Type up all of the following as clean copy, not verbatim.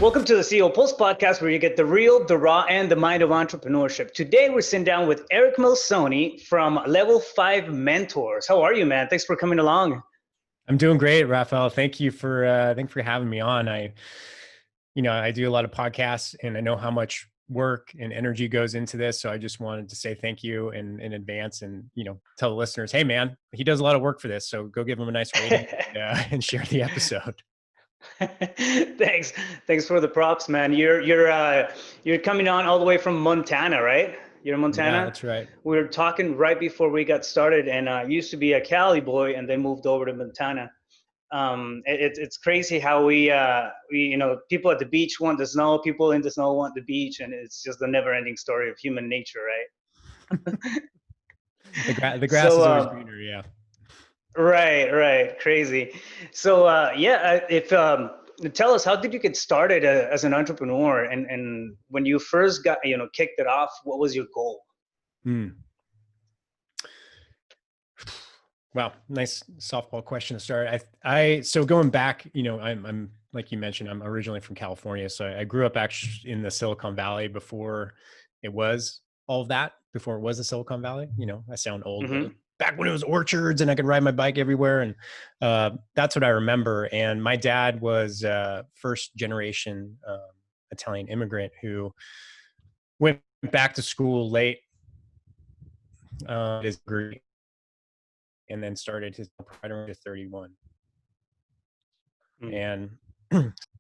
Welcome to the CEO Pulse podcast, where you get the real, the raw, and the mind of entrepreneurship. Today, we're sitting down with Eric Malzone from Level 5 Mentors. How are you, man? Thanks for coming along. I'm doing great, Rafael. Thank you for having me on. I do a lot of podcasts, and I know how much work and energy goes into this. So I just wanted to say thank you in advance, and tell the listeners, hey, man, he does a lot of work for this. So go give him a nice rating and share the episode. Thanks for the props, man. You're coming on all the way from Montana, right? You're in Montana? Yeah, that's right. We were talking right before we got started, and I used to be a Cali boy and then moved over to Montana. It's crazy how we people at the beach want the snow, people in the snow want the beach, and it's just the never-ending story of human nature, right? The grass is always greener, yeah. Right. Crazy. So, tell us, how did you get started as an entrepreneur? And when you first got, kicked it off, what was your goal? Wow. Nice softball question to start. So going back, I'm like you mentioned, I'm originally from California. So I grew up actually in the Silicon Valley before it was all of that, before it was the Silicon Valley. I sound old, but back when it was orchards and I could ride my bike everywhere. And that's what I remember. And my dad was first generation Italian immigrant who went back to school late, his degree, and then started his provider at 31. And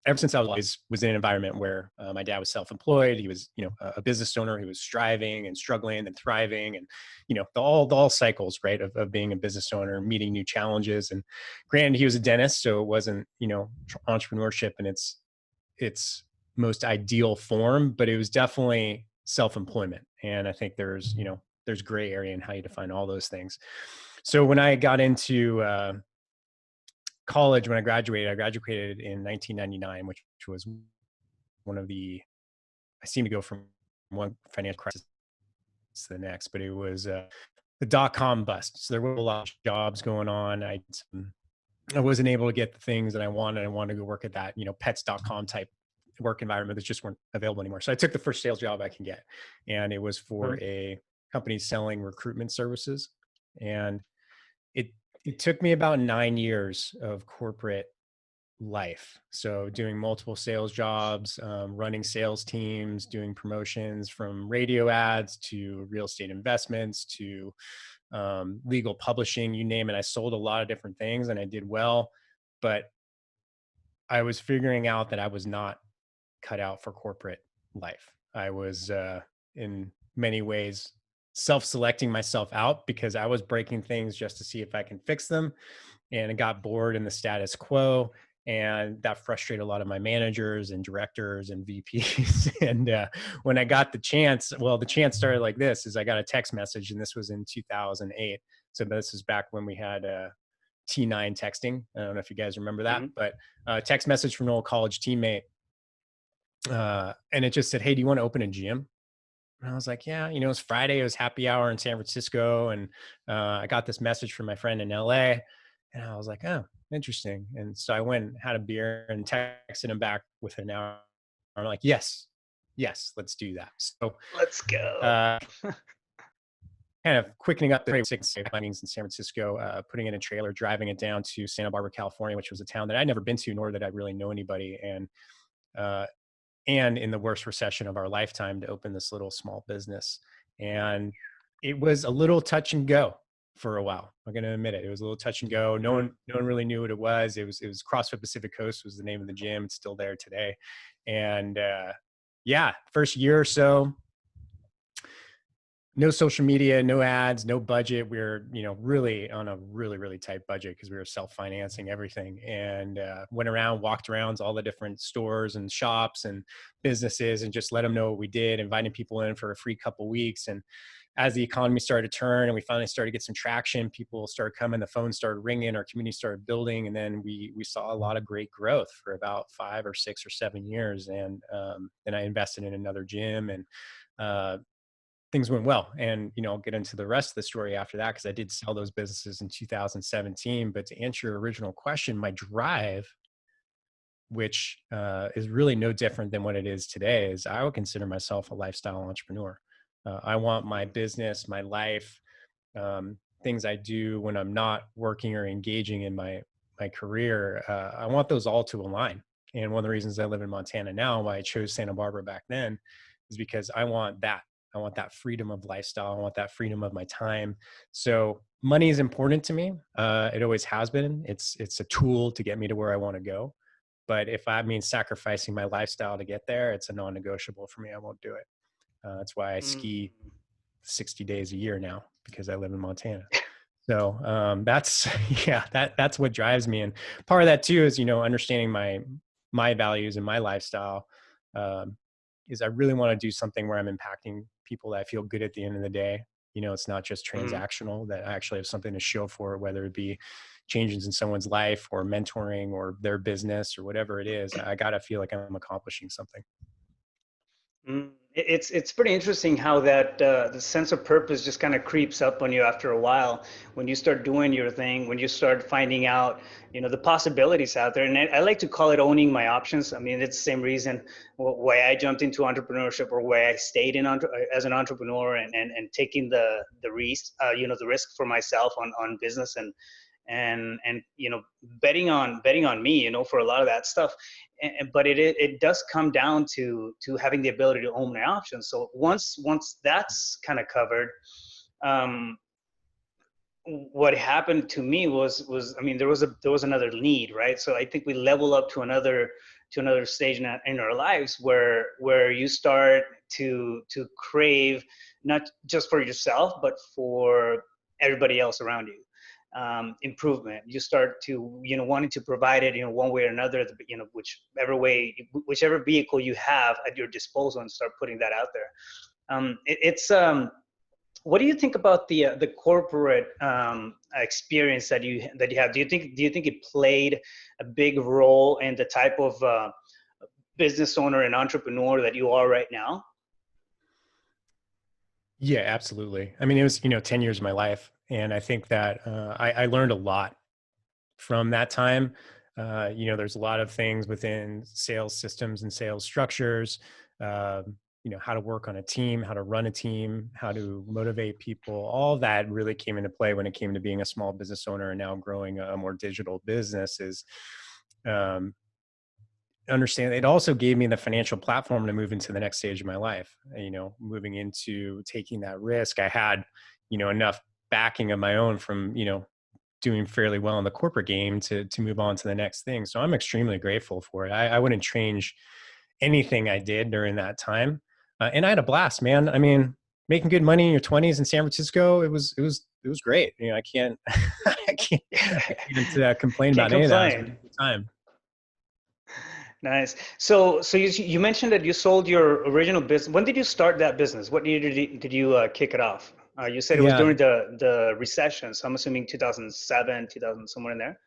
ever since I was in an environment where my dad was self-employed, he was, a business owner who was striving and struggling and thriving, and, all cycles, right, of being a business owner, meeting new challenges. And granted, he was a dentist, so it wasn't, entrepreneurship in its most ideal form, but it was definitely self-employment. And I think there's gray area in how you define all those things. So when I got into college, when I graduated in 1999, which was one of I seem to go from one financial crisis to the next, but it was the dot-com bust. So there were a lot of jobs going on. I wasn't able to get the things that I wanted. I wanted to go work at that, pets.com type work environment that just weren't available anymore. So I took the first sales job I can get, and it was for a company selling recruitment services. And it took me about 9 years of corporate life. So doing multiple sales jobs, running sales teams, doing promotions, from radio ads to real estate investments to legal publishing, you name it. I sold a lot of different things and I did well, but I was figuring out that I was not cut out for corporate life. I was in many ways self-selecting myself out because I was breaking things just to see if I can fix them. And I got bored in the status quo, and that frustrated a lot of my managers and directors and VPs. And when I got the chance started like this: is I got a text message, and this was in 2008. So this is back when we had T9 texting. I don't know if you guys remember that, but text message from an old college teammate. And it just said, "Hey, do you want to open a gym?" And I was like, yeah, it was Friday, it was happy hour in San Francisco. And I got this message from my friend in LA, and I was like, oh, interesting. And so I went and had a beer and texted him back within an hour. I'm like, yes, let's do that. So let's go. Kind of quickening up the meetings in San Francisco, putting in a trailer, driving it down to Santa Barbara, California, which was a town that I'd never been to, nor did I really know anybody. And in the worst recession of our lifetime, to open this little small business. And it was a little touch and go for a while. I'm going to admit it. It was a little touch and go. No one really knew what it was. It was CrossFit Pacific Coast was the name of the gym. It's still there today. And first year or so, no social media, no ads, no budget. We were, really on a really, really tight budget because we were self-financing everything, and walked around to all the different stores and shops and businesses and just let them know what we did, inviting people in for a free couple weeks. And as the economy started to turn and we finally started to get some traction, people started coming, the phone started ringing, our community started building. And then we saw a lot of great growth for about 5 or 6 or 7 years. And then I invested in another gym, and things went well. And, I'll get into the rest of the story after that, because I did sell those businesses in 2017. But to answer your original question, my drive which is really no different than what it is today, is I would consider myself a lifestyle entrepreneur. I want my business, my life, things I do when I'm not working or engaging in my career, I want those all to align. And one of the reasons I live in Montana now, why I chose Santa Barbara back then, is because I want that. I want that freedom of lifestyle. I want that freedom of my time. So money is important to me. It always has been. It's a tool to get me to where I want to go. But if I mean sacrificing my lifestyle to get there, it's a non-negotiable for me. I won't do it. That's why I Mm. ski 60 days a year now, because I live in Montana. So that's yeah, that's what drives me. And part of that too is, understanding my values and my lifestyle. Um, is I really want to do something where I'm impacting people that I feel good at the end of the day. It's not just Mhm. transactional, that I actually have something to show for it, whether it be changes in someone's life or mentoring or their business or whatever it is. I got to feel like I'm accomplishing something. It's pretty interesting how that the sense of purpose just kind of creeps up on you after a while when you start doing your thing, when you start finding out, the possibilities out there. And I like to call it owning my options. I mean, it's the same reason why I jumped into entrepreneurship, or why I stayed in as an entrepreneur, and taking the risk, the risk for myself on business, and betting on me, for a lot of that stuff. But it does come down to having the ability to own my options. So once that's kind of covered, um, what happened to me was, I mean, there was another need, right? So I think we level up to another stage in our lives where you start to crave, not just for yourself but for everybody else around you, improvement. You start to, wanting to provide it, one way or another, whichever vehicle you have at your disposal, and start putting that out there. It's What do you think about the corporate experience that you have? Do you think it played a big role in the type of business owner and entrepreneur that you are right now? Yeah, absolutely. I mean, it was, 10 years of my life. And I think that I learned a lot from that time. There's a lot of things within sales systems and sales structures, how to work on a team, how to run a team, how to motivate people. All that really came into play when it came to being a small business owner and now growing a more digital business. Is um, understand it also gave me the financial platform to move into the next stage of my life, moving into taking that risk. I had, enough backing of my own from, doing fairly well in the corporate game to move on to the next thing. So I'm extremely grateful for it. I wouldn't change anything I did during that time. And I had a blast, man. I mean, making good money in your 20s in San Francisco, it was great. I can't I can't complain Can't about any of that. It was a complain. good time. Nice. So you mentioned that you sold your original business. When did you start that business? What year did you kick it off? You said it was Yeah, during the recession, so I'm assuming 2007, 2000, somewhere in there.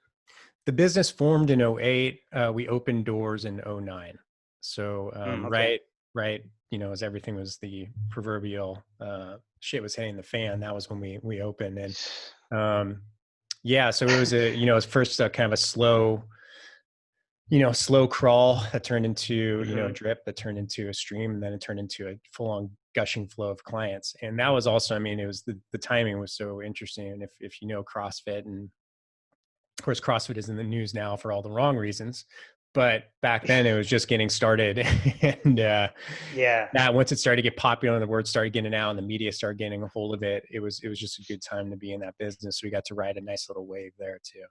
the business formed in '08. We opened doors in '09. So Okay. right, as everything was the proverbial shit was hitting the fan. That was when we opened. And um, yeah, so it was it was first kind of a slow crawl that turned into, a Hmm. drip that turned into a stream, and then it turned into a full on gushing flow of clients. And that was also, I mean, it was the timing was so interesting. And if CrossFit, and of course, CrossFit is in the news now for all the wrong reasons, but back then it was just getting started. And Yeah. that once it started to get popular and the word started getting out and the media started getting a hold of it, it was just a good time to be in that business. So we got to ride a nice little wave there too.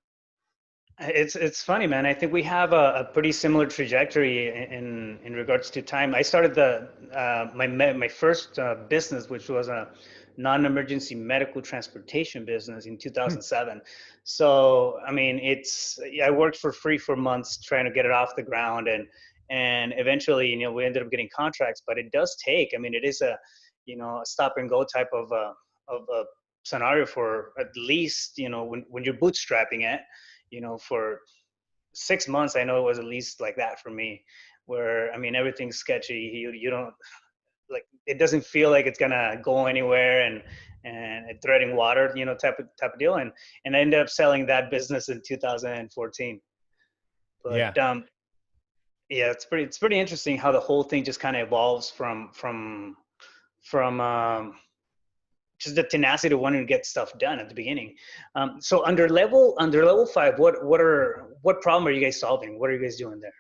It's funny, man. I think we have a pretty similar trajectory in regards to time. I started my first business, which was a non-emergency medical transportation business, in Hmm. 2007. So I mean, I worked for free for months trying to get it off the ground, and eventually, we ended up getting contracts. But it does take. I mean, it is a stop and go type of scenario for at least, when you're bootstrapping it, for 6 months. I know it was at least like that for me, where, I mean, everything's sketchy. You don't, like, it doesn't feel like it's gonna go anywhere, and treading water, type of deal. And I ended up selling that business in 2014. Yeah. But Yeah, it's pretty interesting how the whole thing just kind of evolves from just the tenacity of wanting to get stuff done at the beginning. So under level five, what problem are you guys solving? What are you guys doing there?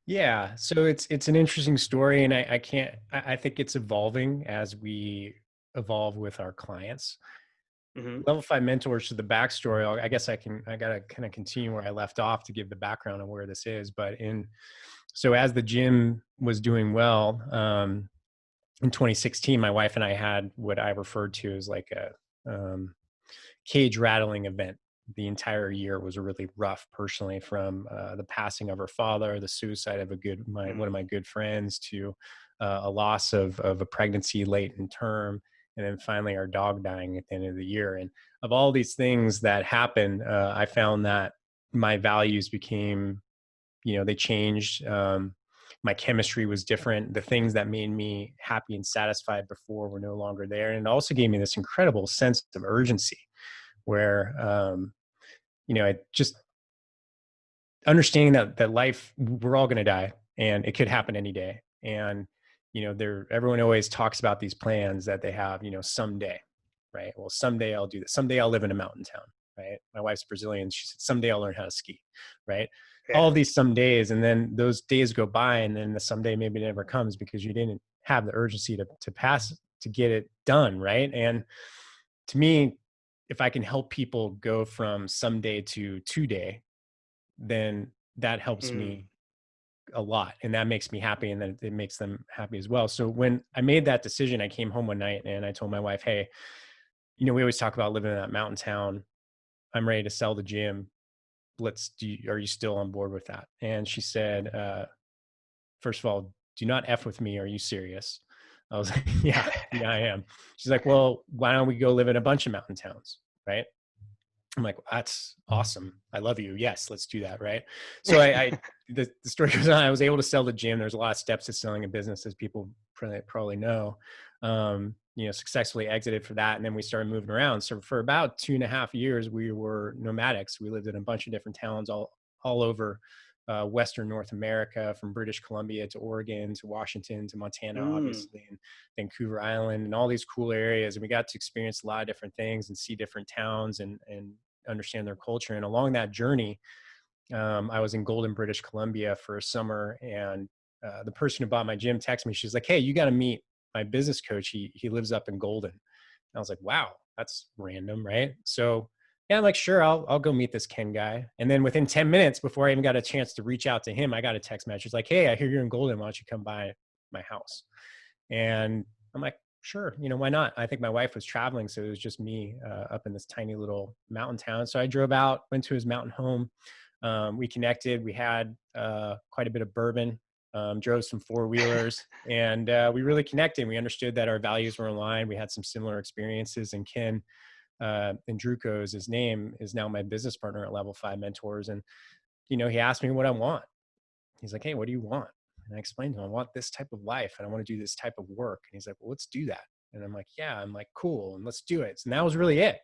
Yeah, so it's an interesting story, and I can't. I think it's evolving as we evolve with our clients. Hmm. Level five mentors, to the backstory. I guess I gotta kind of continue where I left off to give the background on where this is. But so as the gym was doing well, in 2016, my wife and I had what I referred to as like a cage rattling event. The entire year was really rough personally, from the passing of her father, the suicide of one of my good friends, to a loss of a pregnancy late in term, and then finally our dog dying at the end of the year. And of all these things that happened, I found that my values became, they changed. My chemistry was different. The things that made me happy and satisfied before were no longer there. And it also gave me this incredible sense of urgency where, I just understanding that life, we're all going to die and it could happen any day. And, everyone always talks about these plans that they have, someday, right? Well, someday I'll do this. Someday I'll live in a mountain town, right? My wife's Brazilian. She said, someday I'll learn how to ski, right? All Yeah. of these some days, and then those days go by, and then the someday maybe never comes because you didn't have the urgency to pass, to get it done, right? And to me, if I can help people go from someday to today, then that helps Mm. me a lot, and that makes me happy, and then it makes them happy as well. So when I made that decision, I came home one night and I told my wife, hey, we always talk about living in that mountain town. I'm ready to sell the gym. Are you still on board with that? And she said, first of all, do not F with me. Are you serious? I was like, yeah, I am. She's like, well, why don't we go live in a bunch of mountain towns? Right. I'm like, that's awesome. I love you. Yes, let's do that. Right. So the story goes on. I was able to sell the gym. There's a lot of steps to selling a business, as people probably know. Successfully exited for that. And then we started moving around. So for about 2.5 years, we were nomadics. We lived in a bunch of different towns all over Western North America, from British Columbia to Oregon to Washington to Montana, Mm. obviously, and Vancouver Island, and all these cool areas. And we got to experience a lot of different things and see different towns and understand their culture. And along that journey, I was in Golden, British Columbia for a summer, and the person who bought my gym texted me. She's like, "Hey, you got to meet my business coach. He lives up in Golden." And I was like, "Wow, that's random, right?" So yeah, I'm like, "Sure, I'll go meet this Ken guy." And then within 10 minutes, before I even got a chance to reach out to him, I got a text message like, "Hey, I hear you're in Golden. Why don't you come by my house?" And I'm like, sure, why not? I think my wife was traveling, so it was just me up in this tiny little mountain town. So I drove out, went to his mountain home. We connected. We had quite a bit of bourbon, drove some four wheelers, and we really connected. We understood that our values were aligned. We had some similar experiences. And Ken Andruko is his name, is now my business partner at Level 5 Mentors. And, he asked me what I want. He's like, hey, what do you want? And I explained to him, I want this type of life and I want to do this type of work. And he's like, well, let's do that. And I'm like, yeah. I'm like, cool. And let's do it. And that was really it.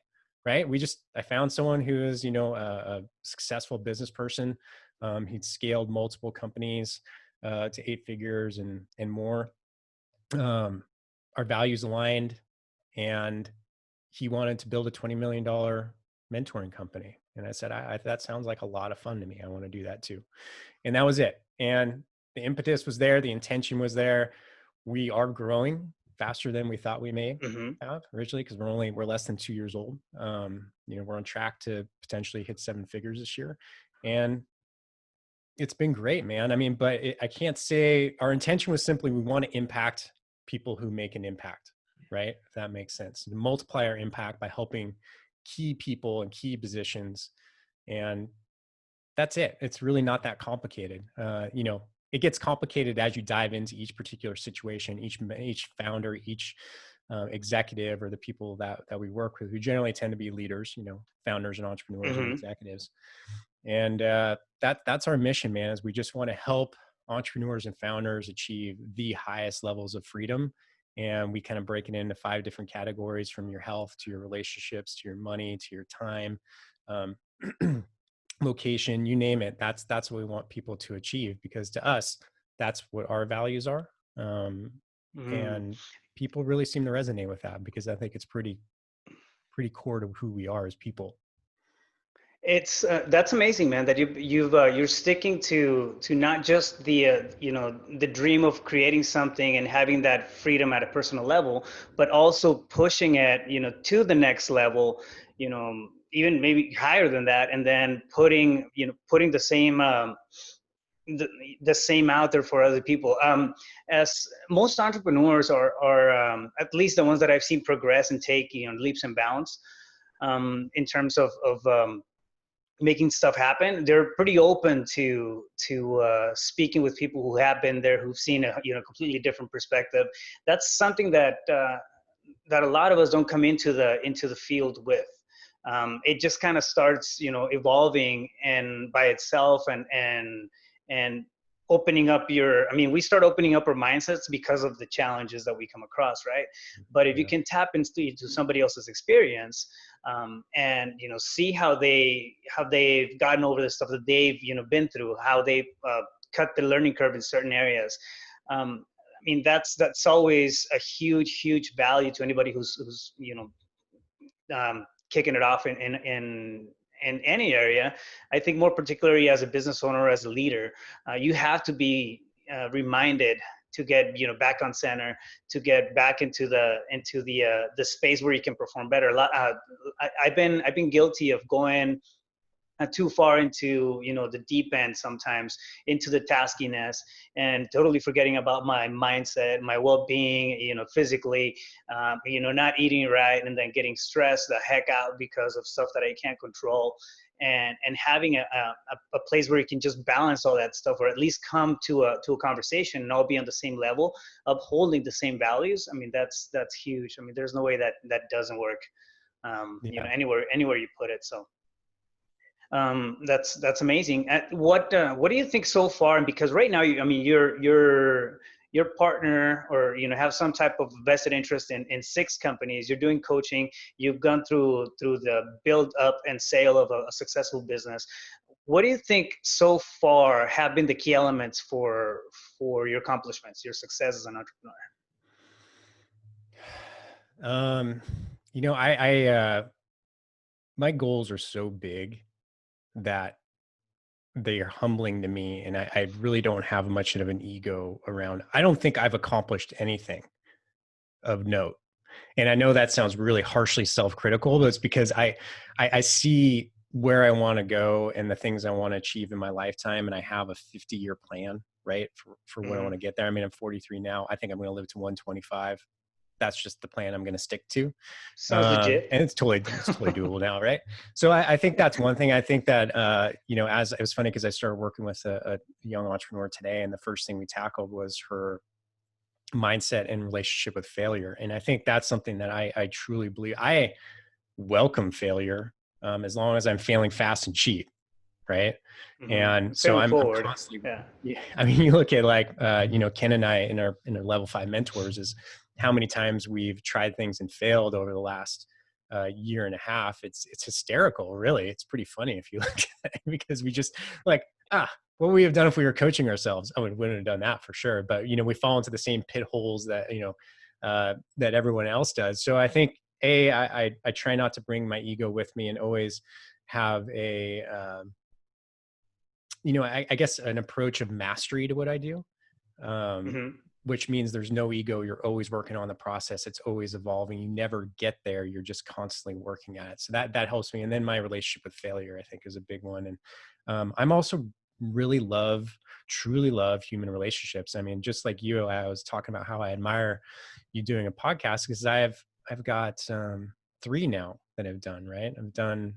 Right. I found someone who is, a successful business person. He'd scaled multiple companies to 8 figures and more. Our values aligned, and he wanted to build a $20 million mentoring company. And I said, that sounds like a lot of fun to me. I want to do that too. And that was it. And the impetus was there. The intention was there. We are growing faster than we thought we may Hmm. have originally, because we're less than 2 years old. We're on track to potentially hit 7 figures this year. And it's been great, man. I mean, but I can't say our intention was simply, we want to impact people who make an impact, right? If that makes sense. To multiply our impact by helping key people in key positions. And that's it. It's really not that complicated. It gets complicated as you dive into each particular situation, each founder, each executive, or the people that we work with, who generally tend to be leaders, founders and entrepreneurs and Hmm. executives. And that's our mission, man, is we just want to help entrepreneurs and founders achieve the highest levels of freedom. And we kind of break it into 5 different categories, from your health to your relationships to your money to your time. Um, location, you name it. That's what we want people to achieve, because to us, that's what our values are. Um, Mm. and people really seem to resonate with that, because I think it's pretty core to who we are as people. It's that's amazing, man. That you're sticking to not just the the dream of creating something and having that freedom at a personal level, but also pushing it to the next level, even maybe higher than that, and then putting the, the same out there for other people. As most entrepreneurs are at least the ones that I've seen progress and take leaps and bounds in terms of making stuff happen. They're pretty open to speaking with people who have been there, who've seen a completely different perspective. That's something that a lot of us don't come into the field with. It just kind of starts evolving and by itself, and opening up we start opening up our mindsets because of the challenges that we come across, right? But if you Yeah. can tap into somebody else's experience, and see how they've gotten over the stuff that they've been through, how they've cut the learning curve in certain areas. That's always a huge value to anybody who's kicking it off in any area. I think more particularly as a business owner, as a leader, you have to be reminded to get back on center, to get back into the space where you can perform better. I've been guilty of going too far into the deep end sometimes, into the taskiness, and totally forgetting about my mindset, my well-being, physically, not eating right, and then getting stressed the heck out because of stuff that I can't control. And having a place where you can just balance all that stuff, or at least come to a conversation and all be on the same level, upholding the same values. That's huge. There's no way that doesn't work, Yeah. anywhere you put it. So that's amazing. What do you think so far? And because right now, your partner, or have some type of vested interest in six companies. You're doing coaching. You've gone through the build up and sale of a successful business. What do you think so far have been the key elements for your accomplishments, your success as an entrepreneur? Um, I my goals are so big that they are humbling to me, and I really don't have much of an ego around. I don't think I've accomplished anything of note. And I know that sounds really harshly self-critical, but it's because I see where I want to go and the things I want to achieve in my lifetime. And I have a 50-year plan, right? For when I want Mm, to get there. I'm 43 now. I think I'm going to live to 125. That's just the plan I'm going to stick to. sounds legit. And it's totally doable now. Right. So I think that's one thing. I think that, as it was funny, because I started working with a young entrepreneur today, and the first thing we tackled was her mindset and relationship with failure. And I think that's something that I truly believe. I welcome failure, as long as I'm failing fast and cheap. Right. And so Failing I'm forward. constantly, Yeah. yeah, you look at like, Ken and I in our level 5 mentors, is how many times we've tried things and failed over the last year and a half. It's hysterical. Really. It's pretty funny if you look at it, because we just like, what would we have done if we were coaching ourselves? I wouldn't have done that for sure. But, we fall into the same pit holes that, that everyone else does. So I think, I try not to bring my ego with me, and always have I guess an approach of mastery to what I do. Um, Hmm. which means there's no ego. You're always working on the process. It's always evolving. You never get there. You're just constantly working at it. So that helps me. And then my relationship with failure, I think, is a big one. And I'm also really truly love human relationships. Just like you, I was talking about how I admire you doing a podcast, because I've got 3 now that I've done, right? I've done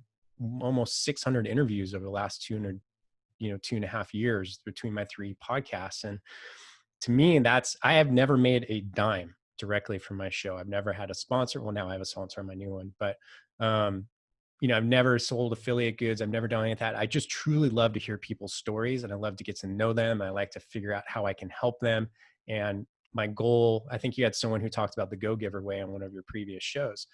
almost 600 interviews over the last 2.5 years between my 3 podcasts. And to me, I have never made a dime directly from my show. I've never had a sponsor. Well, now I have a sponsor on my new one, but um, I've never sold affiliate goods. I've never done any of that. I just truly love to hear people's stories, and I love to get to know them. I like to figure out how I can help them. And my goal, I think you had someone who talked about the Go Giver way on one of your previous shows.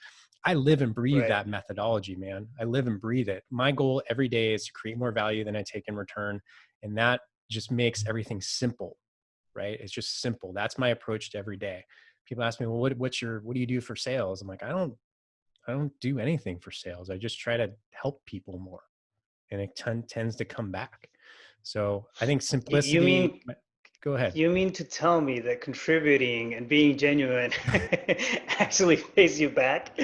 I live and breathe Right. that methodology, man. I live and breathe it. My goal every day is to create more value than I take in return. And that just makes everything simple, right? It's just simple. That's my approach to every day. People ask me, well, what do you do for sales? I'm like, I don't do anything for sales. I just try to help people more, and it tends to come back. So I think You simplicity. mean Go ahead. you mean to tell me that contributing and being genuine actually pays you back?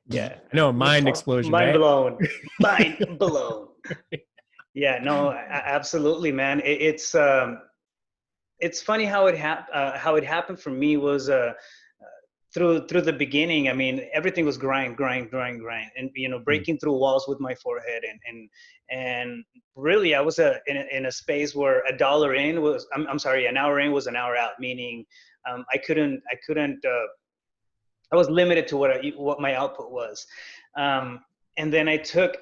Yeah. I know, mind explosion, Mind right? blown. Mind blown. Yeah, no, absolutely, man. It's funny how how it happened for me was through the beginning. I mean, everything was grind, and Mm, breaking through walls with my forehead, and really, I was in a space where a dollar in was, I'm sorry, an hour in was an hour out, meaning I couldn't I was limited to what my output was, um, and then I took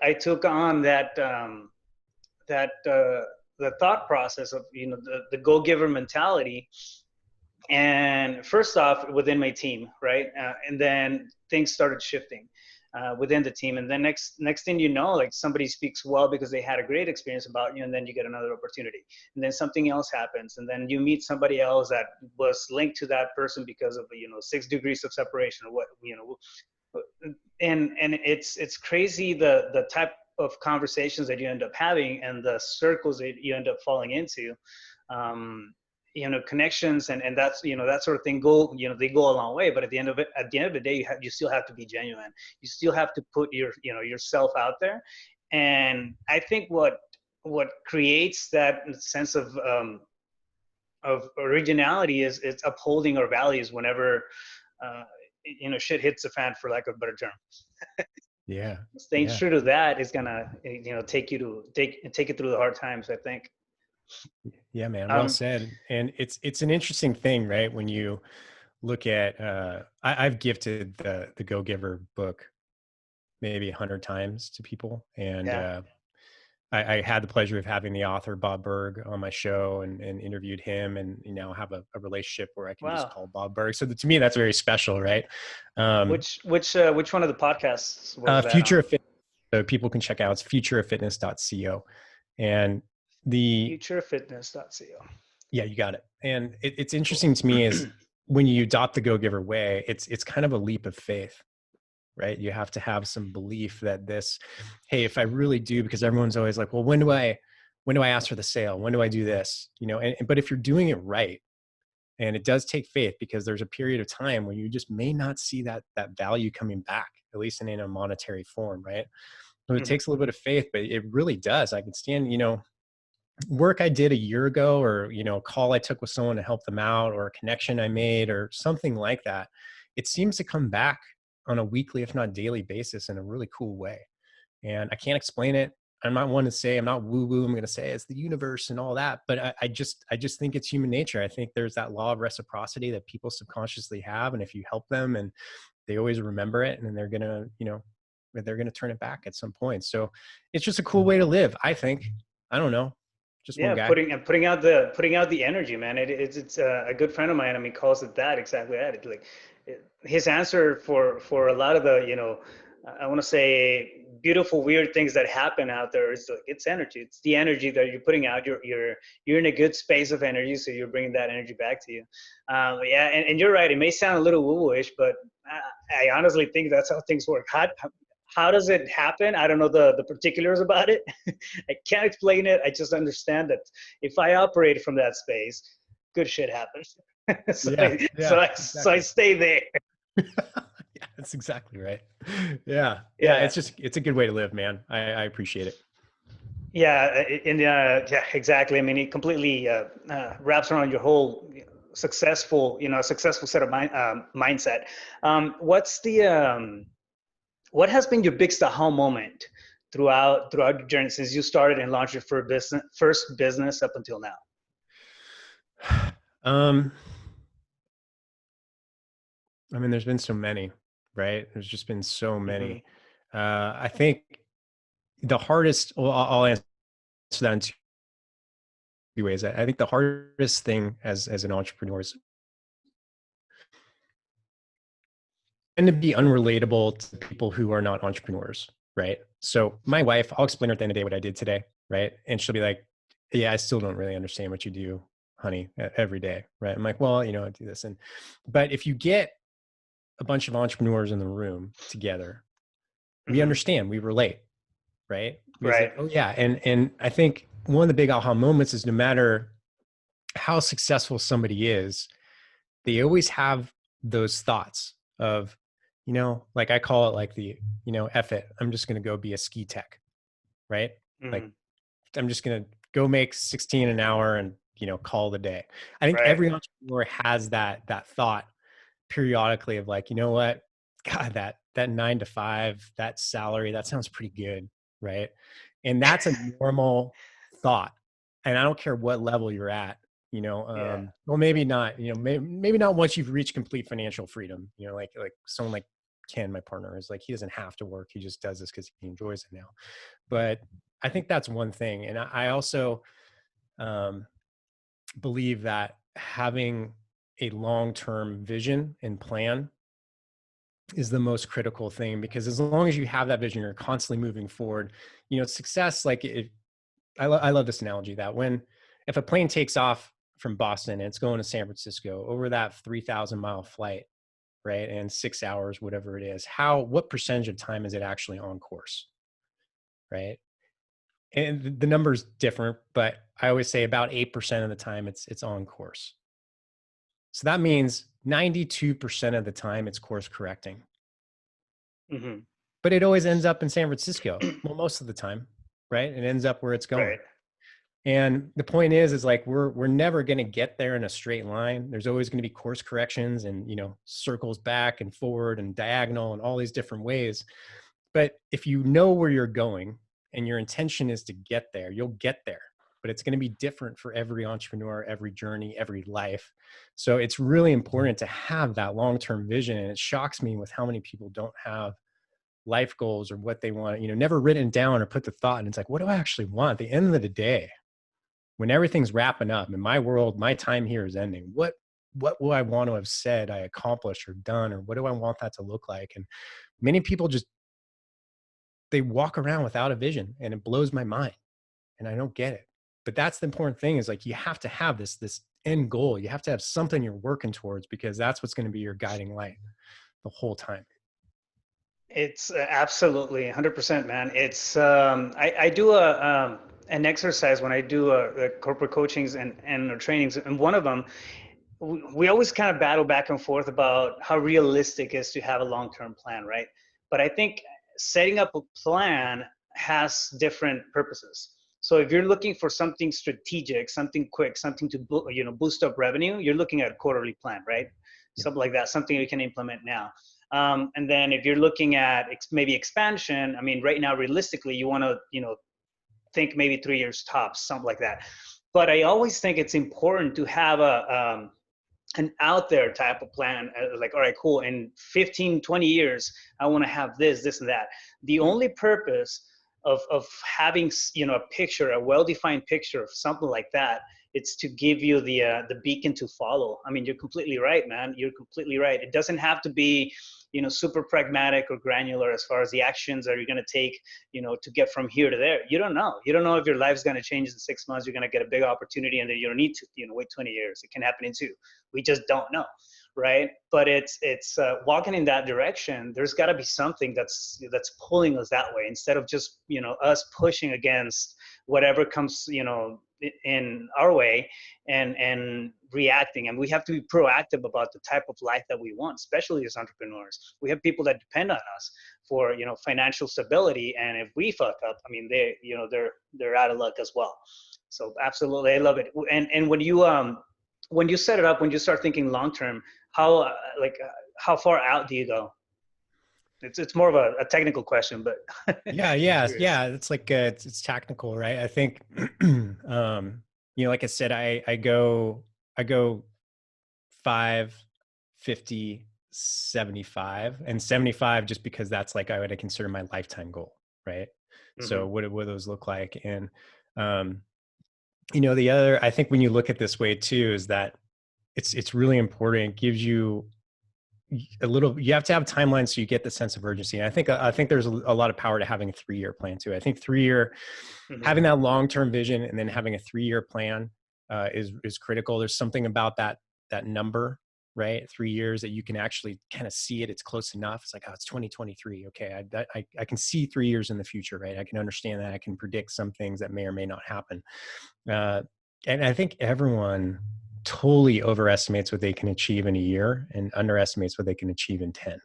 on that the thought process of the go giver mentality, and first off within my team, right, and then things started shifting within the team, and then next thing you know, like, somebody speaks well because they had a great experience about you, and then you get another opportunity, and then something else happens, and then you meet somebody else that was linked to that person because of 6 degrees of separation, or and it's crazy the type of conversations that you end up having and the circles that you end up falling into. um, Connections, and that's that sort of thing they go a long way, but at the end of the day, you still have to be genuine. You still have to put yourself out there, and I think what creates that sense of originality is it's upholding our values whenever uh, shit hits the fan, for lack of a better term. yeah. Staying Yeah. true to that is gonna take you through the hard times, I think. Yeah, man. Well um said. And it's an interesting thing, right? When you look at, I've gifted the Go Giver book maybe 100 times to people. And, yeah. I had the pleasure of having the author Bob Berg on my show, and interviewed him, and have a relationship where I can just Wow. call Bob Berg. So to me, that's very special, right? Um, Which one of the podcasts was that Future on? of Fitness, so people can check out. It's futureoffitness.co. And the Futurefitness.co. yeah, you got it. And it's interesting to me is when you adopt the Go Giver way, it's kind of a leap of faith, right? You have to have some belief that this, hey, if I really do, because everyone's always like, well, when do I ask for the sale? When do I do this? But if you're doing it right, and it does take faith, because there's a period of time when you just may not see that value coming back, at least in a monetary form, right? So it Mhm. takes a little bit of faith, but it really does. I can stand, work I did a year ago, or a call I took with someone to help them out, or a connection I made, or something like that. It seems to come back on a weekly, if not daily basis, in a really cool way. And I can't explain it. I'm not one to say, I'm not woo woo. I'm going to say it's the universe and all that, but I just think it's human nature. I think there's that law of reciprocity that people subconsciously have. And if you help them, and they always remember it, and then they're going to turn it back at some point. So it's just a cool way to live, I think. I don't know. Just one Yeah, guy. putting out the energy, man. It's a good friend of mine. I mean, calls it that, exactly that. It's like his answer for a lot of the I want to say beautiful weird things that happen out there is like, it's energy. It's the energy that you're putting out. You're in a good space of energy, so you're bringing that energy back to you. Yeah, and you're right. It may sound a little woo-woo-ish, but I honestly think that's how things work. How does it happen? I don't know the particulars about it. I can't explain it. I just understand that if I operate from that space, good shit happens. so, Yeah, I, so, yeah, I, so I exactly. stay there. Yeah, that's exactly right. Yeah, yeah. Yeah, It's a good way to live, man. I appreciate it. yeah, yeah, exactly. I mean, it completely wraps around your whole successful set of mindset. What has been your biggest aha moment throughout your journey since you started and launched your first business up until now? Um, I mean, there's been so many, right? There's just been so Hmm. many. I think the hardest. Well, I'll answer that in two ways. I think the hardest thing as an entrepreneur is to be unrelatable to people who are not entrepreneurs, right? So my wife, I'll explain her at the end of the day what I did today, right? And she'll be like, yeah, I still don't really understand what you do, honey, every day, right? I'm like, well, I do this. But if you get a bunch of entrepreneurs in the room together, we Hmm. understand, we relate, right? Because Right. like, oh yeah. And I think one of the big aha moments is no matter how successful somebody is, they always have those thoughts of, like I call it like the, F it, I'm just going to go be a ski tech, right? Like Hmm. I'm just going to go make 16 an hour and, call the day. I think Right. every entrepreneur has that thought periodically of like, you know what, God, that 9 to 5, that salary, that sounds pretty good, right? And that's a normal thought. And I don't care what level you're at, Yeah. well, maybe not, maybe not once you've reached complete financial freedom, like someone like Ken, my partner, is like, he doesn't have to work. He just does this because he enjoys it now. But I think that's one thing. And I also um, believe that having a long-term vision and plan is the most critical thing, because as long as you have that vision, you're constantly moving forward. Success, like I love this analogy that if a plane takes off from Boston and it's going to San Francisco over that 3,000-mile flight, right, and 6 hours, whatever it is, what percentage of time is it actually on course, right? And the number's different, but I always say about 8% of the time it's on course. So that means 92% of the time it's course correcting. Hmm. But it always ends up in San Francisco. Well, most of the time, right? It ends up where it's going. Right. And the point is like we're never going to get there in a straight line. There's always going to be course corrections and circles back and forward and diagonal and all these different ways. But if you know where you're going and your intention is to get there, you'll get there. But it's going to be different for every entrepreneur, every journey, every life. So it's really important to have that long-term vision. And it shocks me with how many people don't have life goals or what they want, never written down or put the thought. And it's like, what do I actually want at the end of the day? When everything's wrapping up in my world, my time here is ending. What will I want to have said I accomplished or done, or what do I want that to look like? And many people just, they walk around without a vision, and it blows my mind, and I don't get it. But that's the important thing, is like, you have to have this end goal. You have to have something you're working towards, because that's what's going to be your guiding light the whole time. It's absolutely 100%, man. It's I do an exercise when I do corporate coachings and trainings, and one of them we always kind of battle back and forth about how realistic it is to have a long-term plan, right? But I think setting up a plan has different purposes. So if you're looking for something strategic, something quick, something to boost up revenue, you're looking at a quarterly plan, right? Yeah. Something like that, something you can implement now. And then if you're looking at maybe expansion, I mean, right now, realistically, you want to, think maybe 3 years tops, something like that. But I always think it's important to have an out there type of plan, like, all right, cool, in 15, 20 years, I want to have this and that. The only purpose of having, a picture, a well-defined picture of something like that, it's to give you the beacon to follow. I mean, you're completely right, man. You're completely right. It doesn't have to be, super pragmatic or granular as far as the actions that you're going to take, to get from here to there. You don't know. You don't know if your life's going to change in 6 months. You're going to get a big opportunity, and then you don't need to, wait 20 years. It can happen in 2. We just don't know, right? But it's walking in that direction. There's got to be something that's pulling us that way, instead of just us pushing against whatever comes in our way, and reacting. And we have to be proactive about the type of life that we want, especially as entrepreneurs. We have people that depend on us for financial stability, and if we fuck up, I mean, they're out of luck as well. So absolutely, I love it. And when you set it up, when you start thinking long term, how how far out do you go? It's more of a technical question, but Yeah, I'm yeah, curious. yeah. It's like it's technical, right? I think, like I said, I go 5, 50, 75, and 75 just because that's like I would consider my lifetime goal, right? So Hmm. what those look like, and um, the other, I think when you look at this way too, is that it's really important. It gives you you have to have timelines so you get the sense of urgency. And I think there's a lot of power to having a 3-year plan too. I think Hmm. having that long-term vision and then having a 3-year plan is critical. There's something about that number, right? 3 years that you can actually kind of see it. It's close enough. It's like, oh, it's 2023. Okay. I can see 3 years in the future, right? I can understand that. I can predict some things that may or may not happen. Uh, and I think everyone totally overestimates what they can achieve in a year and underestimates what they can achieve in 10.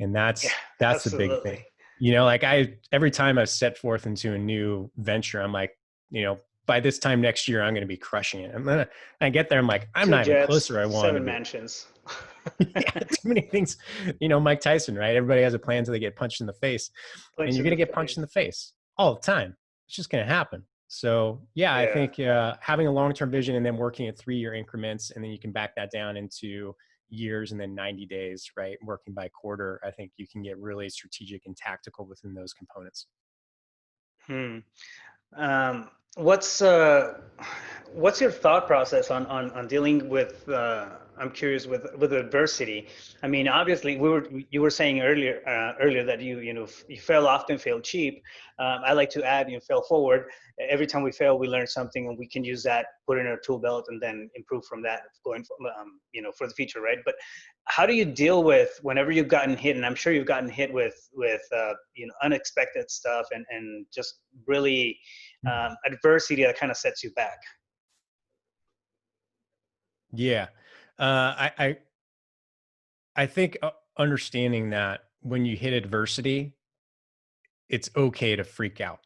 And Yeah, that's the big absolutely. thing. Like every time I've set forth into a new venture, I'm like, by this time next year, I'm going to be crushing it. I get there. I'm like, I'm Two not even jets, close to where I wanted to 7 be. mansions. Yeah, too many things. Mike Tyson, right? Everybody has a plan until they get punched in the face, and Punch you're in going to the get punched in the face. face all the time. It's just going to happen. So yeah, I Yeah. think having a long-term vision and then working at 3-year increments, and then you can back that down into years and then 90 days, right? Working by quarter, I think you can get really strategic and tactical within those components. Hmm. Um, what's your thought process on dealing with I'm curious with adversity. I mean, obviously you were saying earlier that you fail often, fail cheap. I like to add, fail forward. Every time we fail, we learn something, and we can use that, put it in our tool belt, and then improve from that going for the future, right? But how do you deal with whenever you've gotten hit? And I'm sure you've gotten hit with unexpected stuff and just really adversity that kind of sets you back. Yeah. I think understanding that when you hit adversity, it's okay to freak out.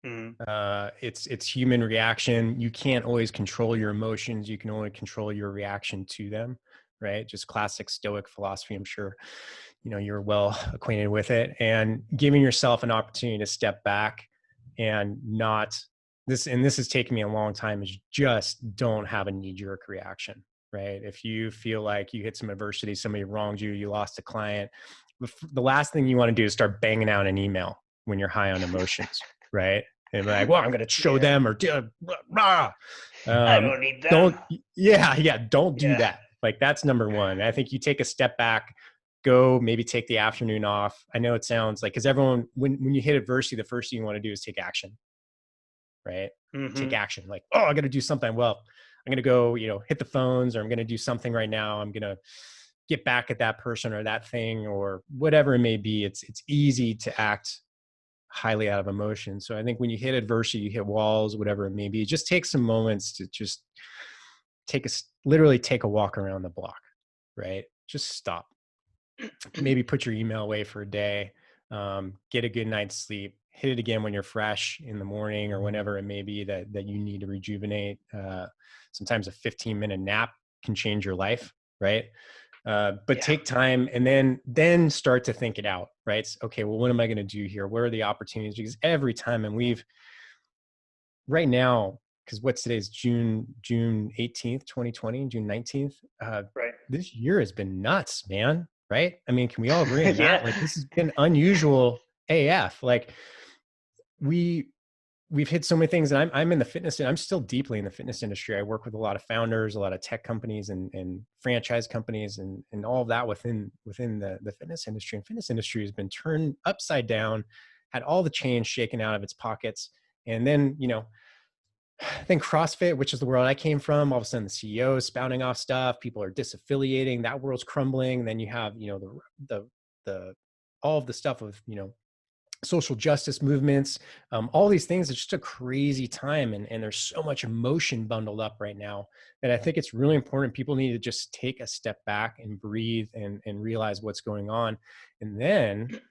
Mm-hmm. It's human reaction. You can't always control your emotions. You can only control your reaction to them, right? Just classic Stoic philosophy. I'm sure, you're well acquainted with it, and giving yourself an opportunity to step back and not this. And this has taken me a long time, is just don't have a knee jerk reaction, right? If you feel like you hit some adversity, somebody wronged you, you lost a client, the last thing you want to do is start banging out an email when you're high on emotions, right? And be like, well, I'm going to show Yeah, them or rah. I don't need them. Don't, yeah, don't do Yeah. that. Like that's number one. I think you take a step back, go maybe take the afternoon off. I know it sounds like, because everyone, when you hit adversity, the first thing you want to do is take action, right? Take Mm-hmm. action. Like, oh, I got to do something. Well, I'm going to go, hit the phones, or I'm going to do something right now. I'm going to get back at that person or that thing or whatever it may be. It's easy to act highly out of emotion. So I think when you hit adversity, you hit walls, whatever it may be, just take some moments to just literally take a walk around the block, right? Just stop. Maybe put your email away for a day, get a good night's sleep, hit it again when you're fresh in the morning or whenever it may be that you need to rejuvenate. Sometimes a 15-minute nap can change your life, right? But Yeah. take time and then start to think it out, right? Okay, well, what am I going to do here? Where are the opportunities? Because every time, and right now, because what's today's June 18th, 2020, June 19th. Right. This year has been nuts, man. Right? I mean, can we all agree on that? Yeah. Like, this has been unusual AF. Like, we've hit so many things, and I'm in the fitness, and I'm still deeply in the fitness industry. I work with a lot of founders, a lot of tech companies, and franchise companies, and all of that within the fitness industry. And fitness industry has been turned upside down, had all the change shaken out of its pockets, and then I think CrossFit, which is the world I came from, all of a sudden the CEO is spouting off stuff. People are disaffiliating. That world's crumbling. And then you have, the all of the stuff of, social justice movements, all these things. It's just a crazy time. And there's so much emotion bundled up right now that I think it's really important. People need to just take a step back and breathe and realize what's going on. And then,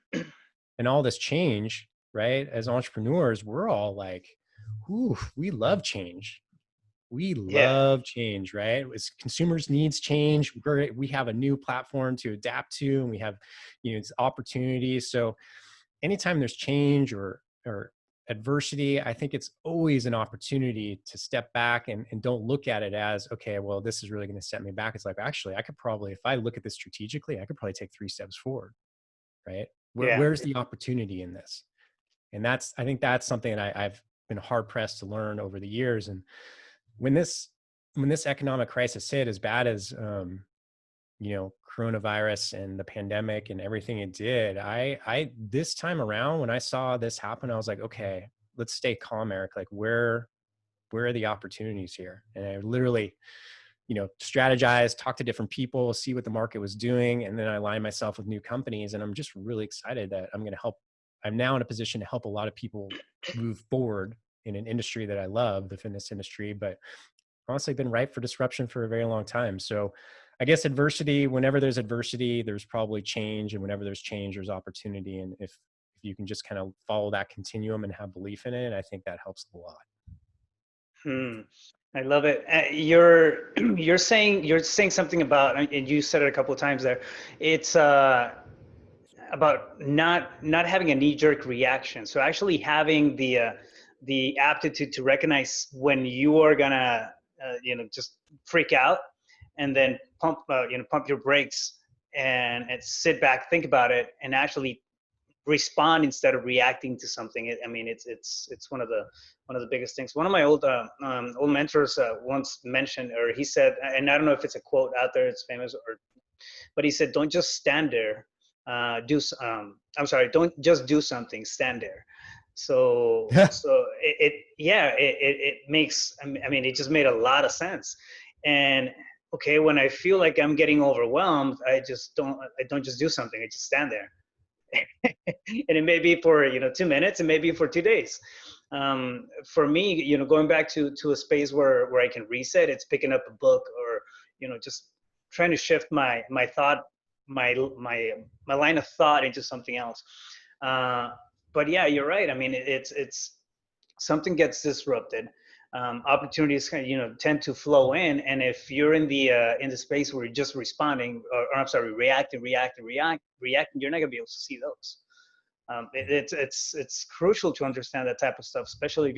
and all this change, right? As entrepreneurs, we're all like, ooh, we love change. We Yeah. love change, right? As consumers needs change. We have a new platform to adapt to, and we have, it's opportunities. So anytime there's change or adversity, I think it's always an opportunity to step back and don't look at it as, okay, well, this is really going to set me back. It's like, actually, I could probably, if I look at this strategically, I could probably take 3 steps forward, right? Yeah. Where's the opportunity in this? And I think that's something that I've been hard pressed to learn over the years. And when this economic crisis hit, as bad as coronavirus and the pandemic and everything it did, this time around, when I saw this happen, I was like, okay, let's stay calm, Eric. Like, where are the opportunities here? And I literally, strategize, talk to different people, see what the market was doing. And then I align myself with new companies. And I'm just really excited that I'm now in a position to help a lot of people move forward in an industry that I love, the fitness industry, but honestly been ripe for disruption for a very long time. So I guess whenever there's adversity, there's probably change. And whenever there's change, there's opportunity. And if you can just kind of follow that continuum and have belief in it, I think that helps a lot. I love it. You're saying something about, and you said it a couple of times there. It's about not having a knee-jerk reaction. So actually having the aptitude to recognize when you are gonna just freak out, and then pump your brakes and sit back, think about it, and actually respond instead of reacting to something. I mean, it's one of the biggest things. One of my old mentors once mentioned, or he said, and I don't know if it's a quote out there, it's famous, but he said, "Don't just stand there. Don't just do something. Stand there." So it makes. I mean, it just made a lot of sense. And okay, when I feel like I'm getting overwhelmed, I don't just do something. I just stand there. And it may be for 2 minutes, and maybe for 2 days. For me, going back to a space where I can reset, it's picking up a book, or just trying to shift my thought, my line of thought into something else. But yeah, you're right. I mean, it's something gets disrupted, opportunities tend to flow in, and if you're in the space where you're just responding, or I'm sorry, reacting, you're not gonna be able to see those. It's crucial to understand that type of stuff, especially if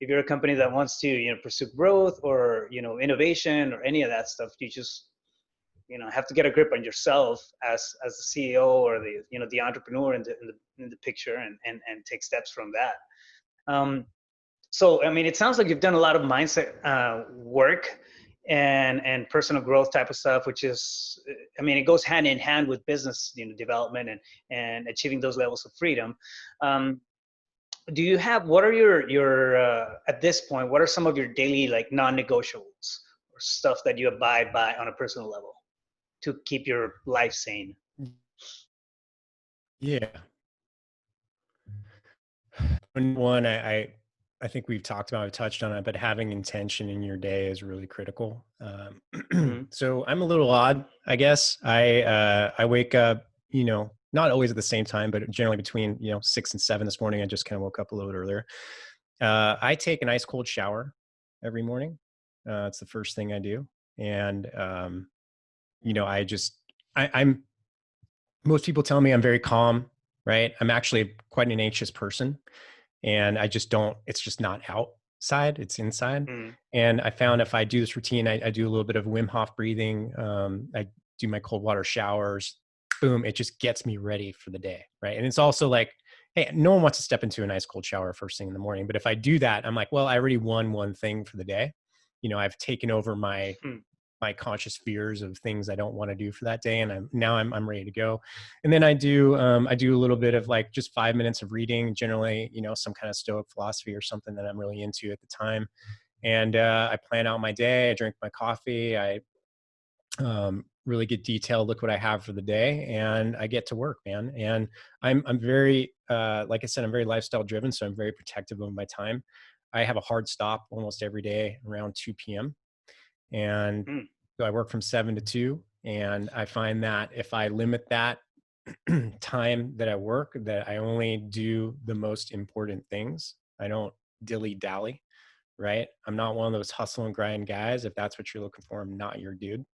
you're a company that wants to pursue growth, or innovation, or any of that stuff. You just have to get a grip on yourself as the CEO, or the entrepreneur in the picture, and take steps from that. So, I mean, it sounds like you've done a lot of mindset work and personal growth type of stuff, which is, I mean, it goes hand in hand with business development and achieving those levels of freedom. What are your at this point, what are some of your daily, like, non-negotiables, or stuff that you abide by on a personal level to keep your life sane? Yeah. One, I think we've talked about, I've touched on it, but having intention in your day is really critical. So I'm a little odd, I guess. I wake up, not always at the same time, but generally between 6 and 7 this morning. I just kind of woke up a little bit earlier. I take an ice cold shower every morning. It's the first thing I do, and I'm. Most people tell me I'm very calm, right? I'm actually quite an anxious person. And it's just not outside, it's inside. And I found if I do this routine, I do a little bit of Wim Hof breathing. I do my cold water showers, boom, it just gets me ready for the day. Right. And it's also like, hey, no one wants to step into a nice cold shower first thing in the morning. But if I do that, I'm like, well, I already won one thing for the day. I've taken over my conscious fears of things I don't want to do for that day. And I'm ready to go. And then I do a little bit of, like, just 5 minutes of reading, generally, some kind of Stoic philosophy or something that I'm really into at the time. And I plan out my day. I drink my coffee. I really get detailed, look what I have for the day, and I get to work, man. And I'm very, like I said, I'm very lifestyle driven. So I'm very protective of my time. I have a hard stop almost every day around 2 p.m. And so I work from 7 to 2. And I find that if I limit that time that I work, that I only do the most important things. I don't dilly dally, right? I'm not one of those hustle and grind guys. If that's what you're looking for, I'm not your dude.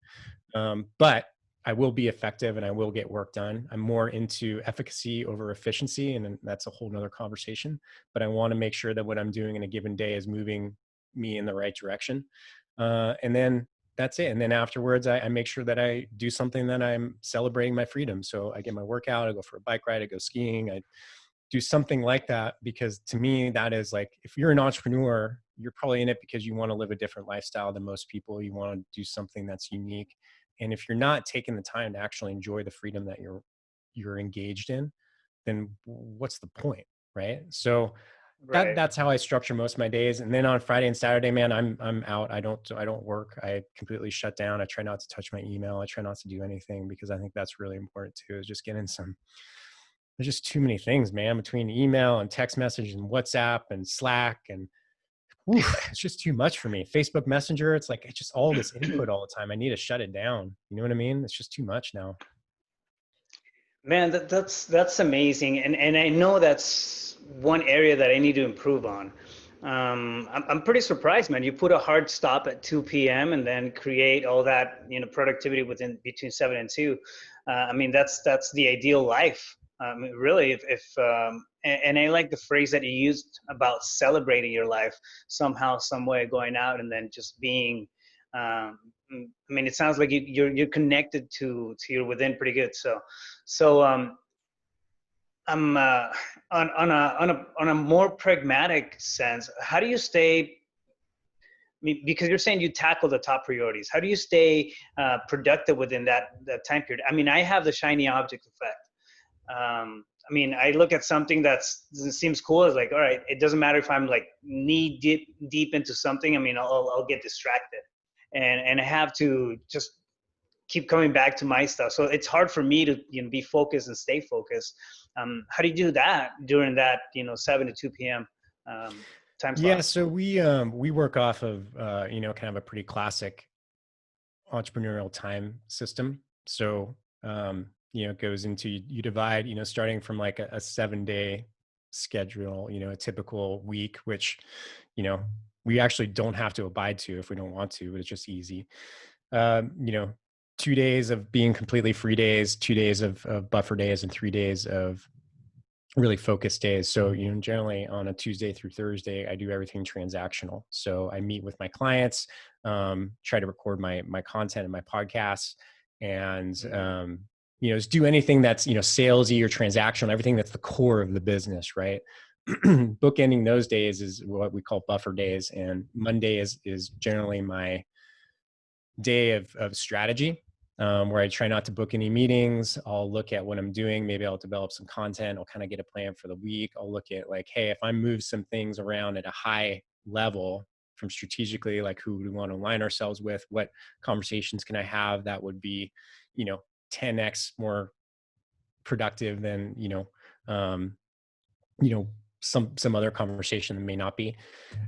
But I will be effective and I will get work done. I'm more into efficacy over efficiency, and that's a whole nother conversation. But I want to make sure that what I'm doing in a given day is moving me in the right direction. And then that's it. And then afterwards, I make sure that I do something that I'm celebrating my freedom. So I get my workout, I go for a bike ride, I go skiing, I do something like that, because to me, that is like, if you're an entrepreneur, you're probably in it because you want to live a different lifestyle than most people. You want to do something that's unique. And if you're not taking the time to actually enjoy the freedom that you're engaged in, then what's the point, right? So Right. that's how I structure most of my days. And then on Friday and Saturday, man, I'm out. I don't work. I completely shut down. I try not to touch my email. I try not to do anything, because I think that's really important too, is just getting some. There's just too many things, man, between email and text message and WhatsApp and Slack, and oof, it's just too much for me. Facebook Messenger, it's like, it's just all this input all the time. I need to shut it down. You know what I mean? It's just too much now. Man, that's amazing, and I know that's one area that I need to improve on. I'm pretty surprised, man. You put a hard stop at 2 p.m. and then create all that, productivity within between 7 and 2. I mean, that's the ideal life. Really, and I like the phrase that you used about celebrating your life somehow, some way, going out and then just being. Um, I mean, it sounds like you're connected to your within pretty good. So I'm on a more pragmatic sense. How do you stay? I mean, because you're saying you tackle the top priorities. How do you stay productive within that time period? I mean, I have the shiny object effect. I mean, I look at something that seems cool. It's like, all right, it doesn't matter if I'm like knee deep into something. I mean, I'll get distracted, and I have to just keep coming back to my stuff. So it's hard for me to be focused and stay focused. How do you do that during that 7 to 2 p.m. Time Yeah, slot? so we work off of kind of a pretty classic entrepreneurial time system. So it goes into, you divide, starting from like a 7-day schedule, a typical week, which we actually don't have to abide to if we don't want to, but it's just easy. 2 days of being completely free days, 2 days of buffer days, and 3 days of really focused days. So, generally on a Tuesday through Thursday, I do everything transactional. So I meet with my clients, try to record my content and my podcasts, and just do anything that's salesy or transactional, everything that's the core of the business, right? Bookending those days is what we call buffer days, and Monday is generally my day of strategy, where I try not to book any meetings. I'll look at what I'm doing. Maybe I'll develop some content. I'll kind of get a plan for the week. I'll look at like, hey, if I move some things around at a high level from strategically, like who do we want to align ourselves with? What conversations can I have that would be, 10x more productive than, um, some other conversation that may not be.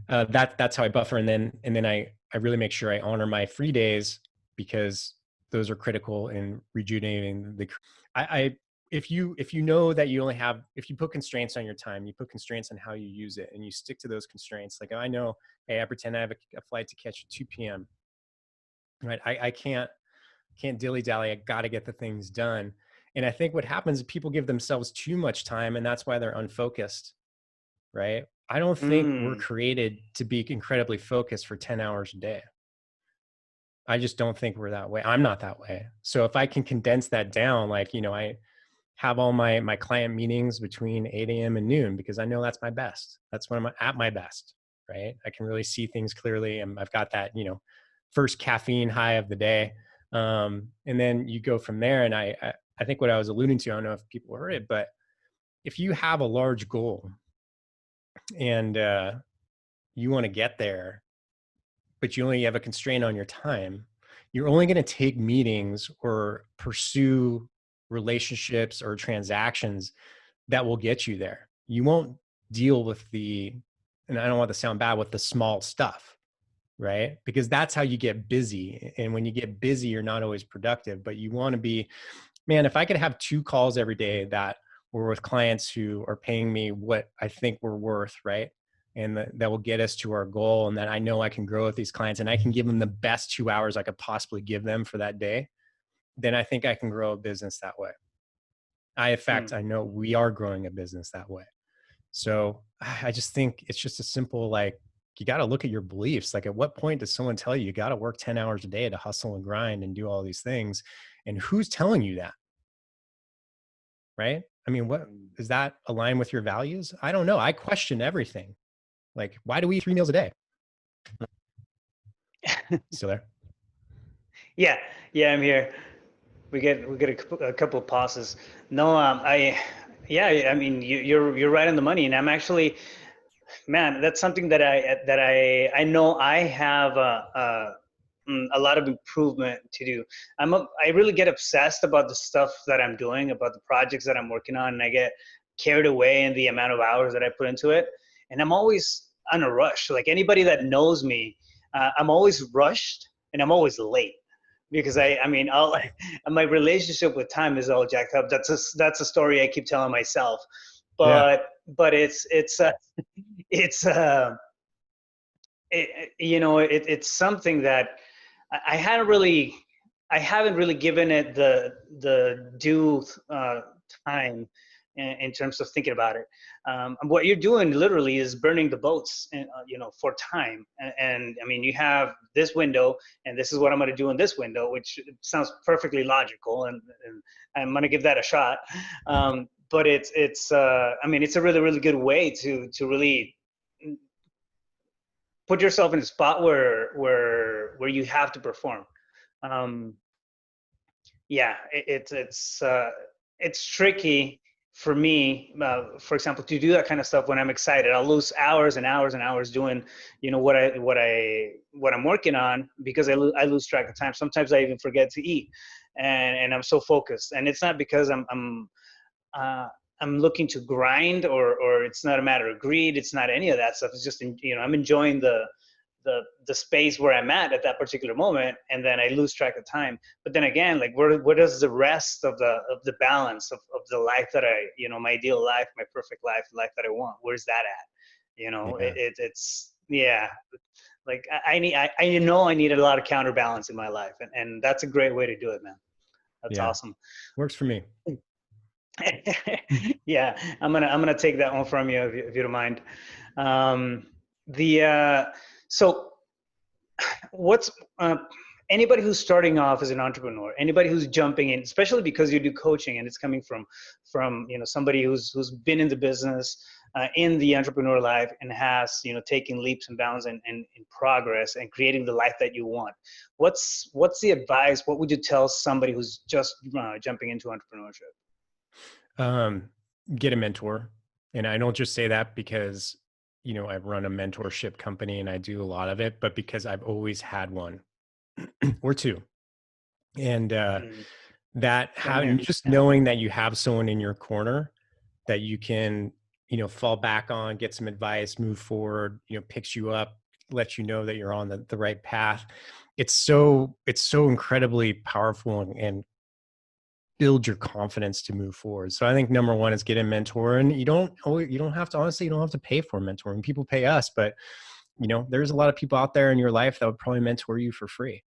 That's how I buffer. And then I really make sure I honor my free days, because those are critical in rejuvenating if you know that you only have, if you put constraints on your time, you put constraints on how you use it, and you stick to those constraints. Like, I know, hey, I pretend I have a flight to catch at 2 p.m. Right? I can't dilly dally. I got to get the things done. And I think what happens is people give themselves too much time, and that's why they're unfocused. Right? I don't think we're Mm. created to be incredibly focused for 10 hours a day. I just don't think we're that way. I'm not that way. So if I can condense that down, like, I have all my client meetings between 8 a.m. and noon, because I know that's my best. That's when I'm at my best, right? I can really see things clearly. And I've got that, first caffeine high of the day. And then you go from there. And I think what I was alluding to, I don't know if people heard it, but if you have a large goal and you want to get there, but you only have a constraint on your time, you're only going to take meetings or pursue relationships or transactions that will get you there. You won't deal with and I don't want to sound bad, with the small stuff, right? Because that's how you get busy. And when you get busy, you're not always productive, but you want to be, man, if I could have 2 calls every day that were with clients who are paying me what I think we're worth, right? And that will get us to our goal, and that I know I can grow with these clients and I can give them the best 2 hours I could possibly give them for that day, then I think I can grow a business that way. In fact, Mm. I know we are growing a business that way. So I just think it's just a simple, like, you got to look at your beliefs. Like, at what point does someone tell you got to work 10 hours a day to hustle and grind and do all these things? And who's telling you that? Right? I mean, what does that align with your values? I don't know. I question everything. Like, why do we eat 3 meals a day? Still there? Yeah, yeah, I'm here. We get a couple of pauses. No, yeah, I mean, you're right on the money, and I'm actually, man, that's something that I know I have a lot of improvement to do. I really get obsessed about the stuff that I'm doing, about the projects that I'm working on, and I get carried away in the amount of hours that I put into it. And I'm always on a rush. Like anybody that knows me, I'm always rushed and I'm always late because I mean, my relationship with time is all jacked up. That's a story I keep telling myself, Yeah. but it's it's something that I hadn't really I haven't really given it the due time in terms of thinking about it. And what you're doing literally is burning the boats, and, for time. And I mean, you have this window, and this is what I'm going to do in this window, which sounds perfectly logical, and I'm going to give that a shot. But I mean, it's a really really good way to really put yourself in a spot where you have to perform. Um, yeah, it's tricky for me, for example, to do that kind of stuff when I'm excited. I'll lose hours and hours and hours doing, what I'm working on because I lose track of time. Sometimes I even forget to eat, and I'm so focused. And it's not because uh, I'm looking to grind, or it's not a matter of greed. It's not any of that stuff. It's just, I'm enjoying the space where I'm at that particular moment, and then I lose track of time. But then again, like where does the rest of the balance of the life that my ideal life, my perfect life, the life that I want, where's that at? Yeah. It's yeah. Like I need a lot of counterbalance in my life, and that's a great way to do it, man. That's Yeah. awesome. Works for me. Yeah, I'm gonna take that one from you if you don't mind. Um, the so what's anybody who's starting off as an entrepreneur, anybody who's jumping in, especially because you do coaching and it's coming from somebody who's been in the business, in the entrepreneur life, and has taken leaps and bounds and in progress and creating the life that you want. What's the advice? What would you tell somebody who's just jumping into entrepreneurship? Um, get a mentor. And I don't just say that because, I run a mentorship company and I do a lot of it, but because I've always had one or two. And Mm, that same how here. just Yeah. knowing that you have someone in your corner that you can, fall back on, get some advice, move forward, picks you up, lets you know that you're on the right path. It's so incredibly powerful and build your confidence to move forward. So I think number one is get a mentor, and you don't have to, honestly, you don't have to pay for a mentor. And people pay us, but there's a lot of people out there in your life that would probably mentor you for free.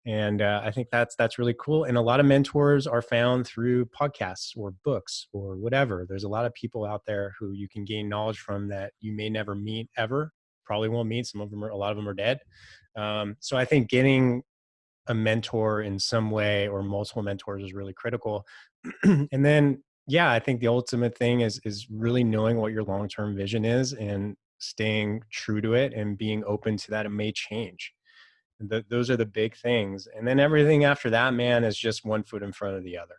And I think that's really cool. And a lot of mentors are found through podcasts or books or whatever. There's a lot of people out there who you can gain knowledge from that you may never meet ever. Probably won't meet. A lot of them are dead. So I think getting a mentor in some way or multiple mentors is really critical. And then, yeah, I think the ultimate thing is really knowing what your long-term vision is and staying true to it and being open to that it may change. Those are the big things. And then everything after that, man, is just one foot in front of the other,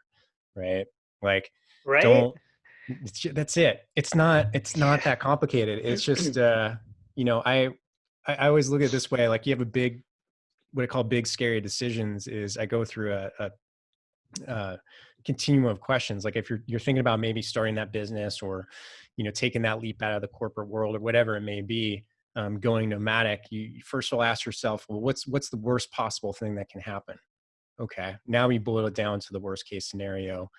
right? Like, Right. don't, that's it. It's not that complicated. It's just, I always look at it this way. Like, you have a big, what I call big scary decisions. Is I go through a continuum of questions. Like, if you're thinking about maybe starting that business, or taking that leap out of the corporate world, or whatever it may be, going nomadic, you first will ask yourself, well, what's the worst possible thing that can happen? Okay, now we boil it down to the worst case scenario.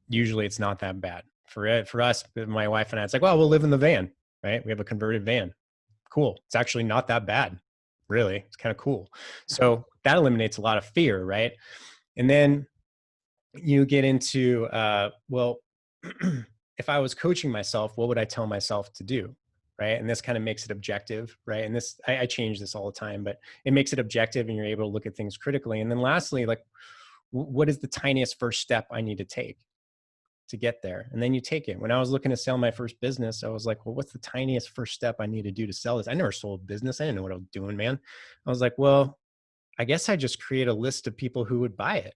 Usually it's not that bad. For us, my wife and I, it's like, well, we'll live in the van, right? We have a converted van. Cool. It's actually not that bad, really. It's kind of cool. So that eliminates a lot of fear, right? And then you get into, well, if I was coaching myself, what would I tell myself to do? Right. And this kind of makes it objective. Right. And this, I change this all the time, but it makes it objective and you're able to look at things critically. And then lastly, like, what is the tiniest first step I need to take to get there? And then you take it. When I was looking to sell my first business, I was like, well, what's the tiniest first step I need to do to sell this? I never sold a business. I didn't know what I was doing, man. I was like, well, I guess I just create a list of people who would buy it.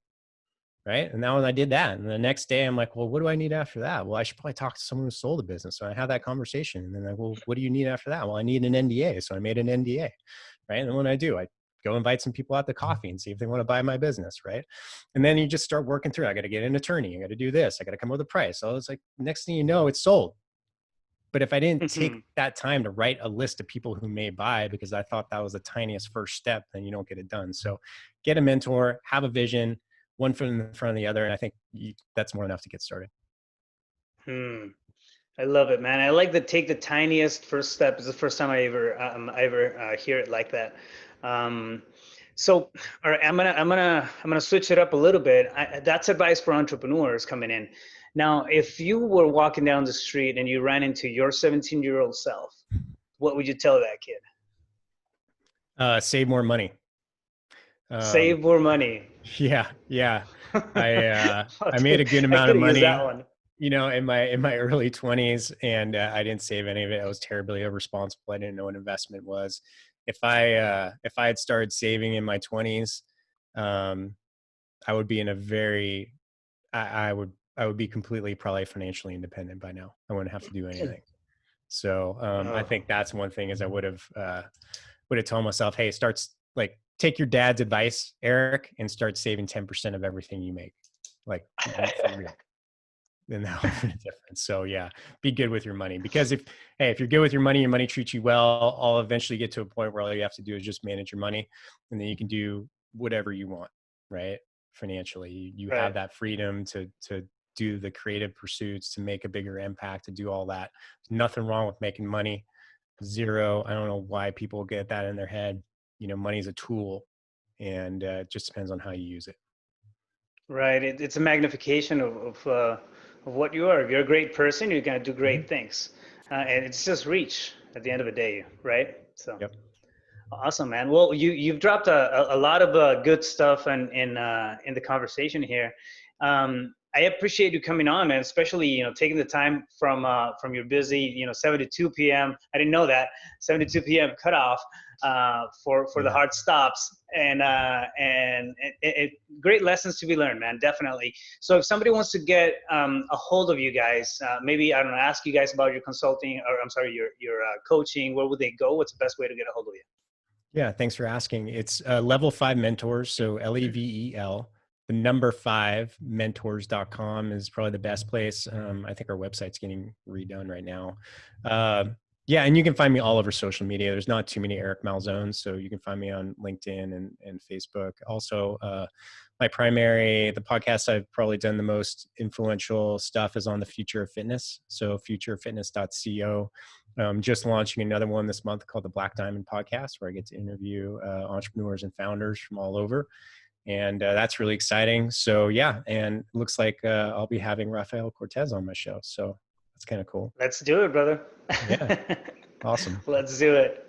Right. And now when I did that, and the next day I'm like, well, what do I need after that? Well, I should probably talk to someone who sold a business. So I had that conversation, and then like, well, what do you need after that? Well, I need an NDA. So I made an NDA. Right. And then when I do, I go invite some people out to coffee and see if they want to buy my business. Right. And then you just start working through, I got to get an attorney. I got to do this. I got to come up with a price. So it's like, next thing you know, it's sold. But if I didn't take that time to write a list of people who may buy, because I thought that was the tiniest first step, then you don't get it done. So get a mentor, have a vision, one foot in front of the other. And I think that's more enough to get started. I love it, man. I like the take the tiniest first step. It's the first time I ever hear it like that. So, all right, I'm gonna switch it up a little bit. That's advice for entrepreneurs coming in. Now, if you were walking down the street and you ran into your 17-year-old self, what would you tell that kid? Save more money. Save more money. Yeah. I made a good amount of money, that one. in my early 20s, and I didn't save any of it. I was terribly irresponsible. I didn't know what investment was. If I had started saving in my 20s, I would be in a very, I would be completely probably financially independent by now. I wouldn't have to do anything. So I think that's one thing is I would have told myself, hey, take your dad's advice, Eric, and start saving 10% of everything you make. Like, for real. Then that would be different. So yeah, be good with your money, because if you're good with your money treats you well, I'll eventually get to a point where all you have to do is just manage your money, and then you can do whatever you want, right? Financially, you have that freedom to do the creative pursuits, to make a bigger impact, to do all that. There's nothing wrong with making money. Zero. I don't know why people get that in their head. Money is a tool, and it just depends on how you use it. Right. It's a magnification of what you are. If you're a great person, you're going to do great things. And it's just reach at the end of the day, right? So, yep. Awesome, man. Well, you've dropped a lot of good stuff in the conversation here. I appreciate you coming on, man, especially, taking the time from your busy, 7 to 2 p.m. I didn't know that 7 to 2 p.m. cutoff for the hard stops, and great lessons to be learned, man. Definitely. So if somebody wants to get a hold of you guys, maybe, I don't know, ask you guys about your consulting, or I'm sorry, your coaching, where would they go? What's the best way to get a hold of you? Yeah. Thanks for asking. It's Level 5 Mentors. So LEVEL. The number 5 mentors.com is probably the best place. I think our website's getting redone right now. Yeah. And you can find me all over social media. There's not too many Eric Malzone. So you can find me on LinkedIn and Facebook. Also, the podcast I've probably done the most influential stuff is on the future of fitness. So futureoffitness.co. Just launching another one this month called the Black Diamond Podcast, where I get to interview entrepreneurs and founders from all over. And that's really exciting. So yeah, and it looks like I'll be having Rafael Cortez on my show. So that's kind of cool. Let's do it, brother. Yeah. Awesome. Let's do it.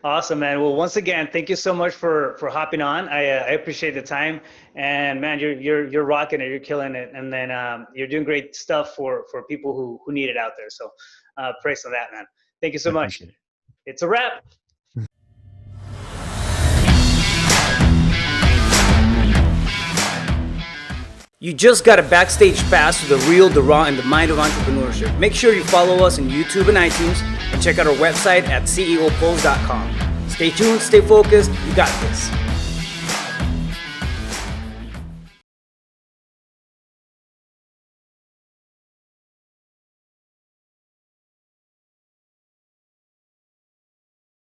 Awesome, man. Well, once again, thank you so much for hopping on. I appreciate the time, and man, you're rocking it. You're killing it, and then you're doing great stuff for people who need it out there. So praise for that, man. Thank you so much. It's a wrap. You just got a backstage pass to the real, the raw, and the mind of entrepreneurship. Make sure you follow us on YouTube and iTunes, and check out our website at ceopulse.com. Stay tuned, stay focused, you got this.